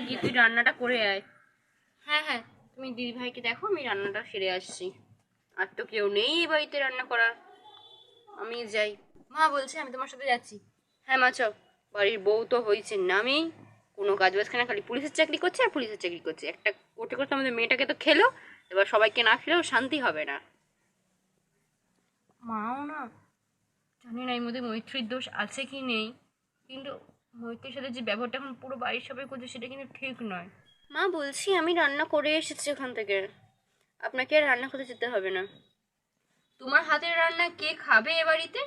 গিয়ে তুই রান্নাটা করে আয়। হ্যাঁ হ্যাঁ, তুমি দিদিভাইকে দেখো, আমি রান্নাটা সেরে আসছি। আর তো কেউ নেই এই বাড়িতে রান্না করার, আমি যাই। মা বলছে আমি তোমার সাথে যাচ্ছি। হ্যাঁ মা চল, বাড়ির বউ তো হয়েছে নামি, কোনো কাজ বাজ না, খালি পুলিশের চাকরি করছে আর পুলিশের চাকরি করছে। একটা করতে করতে আমাদের মেয়েটাকে তো খেলো, এবার সবাইকে না খেলেও শান্তি হবে না। মাও না, জানি না এর মধ্যে মৈত্রীর দোষ আছে কি নেই, কিন্তু মৈত্রীর সাথে যে ব্যবহারটা এখন পুরো বাড়ির সবাই করছে সেটা কিন্তু ঠিক নয়। মা বলছি আমি রান্না করে এসেছি ওখান থেকে, আপনাকে আর রান্না করতে যেতে হবে না। তোমার হাতের রান্না কে খাবে এ বাড়িতে?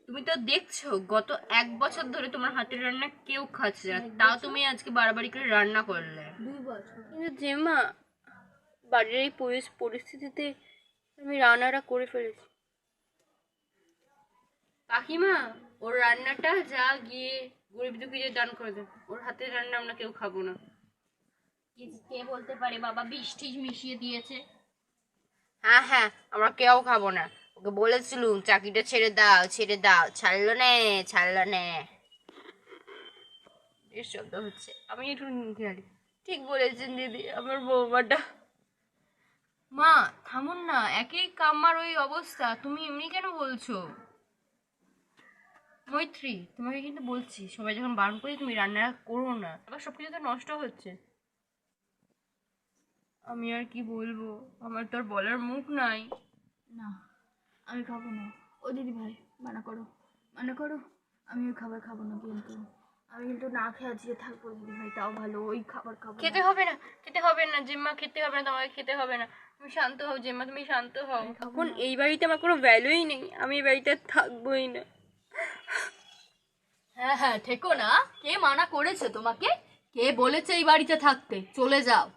তুমি তো দেখছো গত 1 বছর ধরে তোমার হাতের রান্না কেউ খাচ্ছে না, তাও তুমি আজকে বাড়াবাড়ি করে রান্না করলে। 2 বছর। কিন্তু জেম্মা, বাড়ির এই পরিস্থিতিতে আমি রান্নাটা করে ফেলেছি। কাকিমা, ওর রান্নাটা যা গিয়ে গরিব দুঃখীদের দান করে দেন, ওর হাতের রান্না আমরা কেউ খাবো না। কে বলতে পারে বাবা, বৃষ্টি মিশিয়ে দিয়েছে। হ্যাঁ হ্যাঁ, আমরা কেউ খাবো না, ওকে বলেছিলুম চাকরিটা ছেড়ে দাও ছেড়ে দাও, ছাড়লো নে ছাড়লো নে। এর শব্দ হচ্ছে, আমি একটু খেয়ালি। ঠিক বলেছেন দিদি, আমার বৌমাটা। মা থামুন না, একই কাম্মার ওই অবস্থা, তুমি এমনি কেন বলছো? মৈত্রী, তোমাকে কিন্তু বলছি সবাই যখন বারণ করি তুমি রান্না করো না, আবার সবকিছু তো নষ্ট হচ্ছে। আমি আর কি বলবো, আমার তো আর বলার মুখ নাই। না, আমি খাবো না। ও দিদি ভাই, মানা করো, মানা করো। আমি ওই খাবার খাবো না, কিন্তু আমি কিন্তু না খেয়ে আজকে থাকবো দিদি ভাই, তাও ভালো। ওই খাবার খাবো না। খেতে হবে না, খেতে হবে না জেম্মা, খেতে হবে না, তোমাকে খেতে হবে না। তুমি শান্ত হও জেম্মা, তুমি শান্ত হও। এখন এই বাড়িতে আমার কোনো ভ্যালুই নেই, আমি এই বাড়িতে থাকবোই না। হ্যাঁ হ্যাঁ, থেকো না। কে মানা করেছে তোমাকে? কে বলেছে এই বাড়িতে থাকতে? চলে যাও।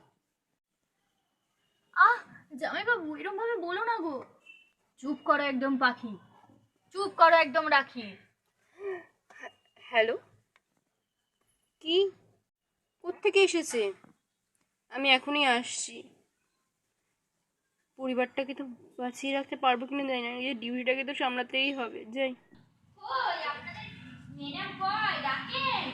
আহ, জামাইবাবু এরকম ভাবে বলো না গো। চুপ করো একদম পাখি, চুপ করো একদম রাখি। হ্যালো, কি, কোত্থেকে এসেছে? আমি এখনই আসছি। পরিবারটাকে তো বাঁচিয়ে রাখতে পারবো কিনা জানি না, নিজের ডিউটিটাকে তো সামলাতেই হবে, যাই। কই আপনাদের ম্যাডাম কই? ডাকেন,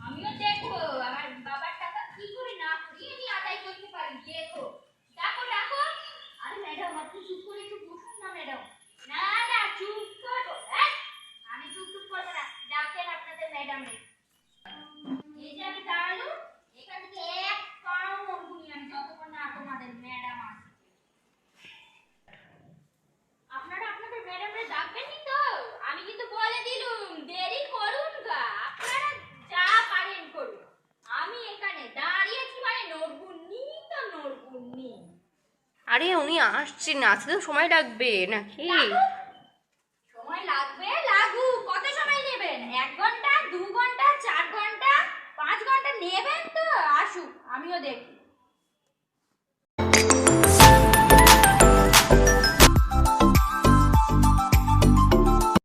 আমিও দেখবো আমার বাবার টাকা কি করে না করিয়ে আমি আদায় করতে পারি। দেখো, ডাকো ডাকো। আরে ম্যাডাম, আপনি চুপ করে একটু বসুন না ম্যাডাম। না না, চুপ করো। আমি চুপ চুপ করবো না, ডাকেন আপনাদের ম্যাডামে। এই যে আমি দাঁড়ালো, এখান থেকে এক পাও নড়বনি আমি যতক্ষণ না তোমাদের ম্যাডাম আসে। আপনারা আপনাদের ম্যাডামরে ডাকবেনই তো? আমি কিন্তু বলে দিলুম, দেরি করুন গা। আপনারা যা পারেন করুন, আমি এখানে দাঁড়িয়েছি মানে নড়বুনি তো নড়বুনি। আরে উনি আসছেন, আসতে তো সময় লাগবে নাকি? সময় লাগবে, লাগুক। কত সময় নেবেন? 1 ঘন্টা, 2 ঘন্টা, 4 ঘন্টা, 5 ঘন্টা নেবেন তো? আসুক, আমিও দেখি।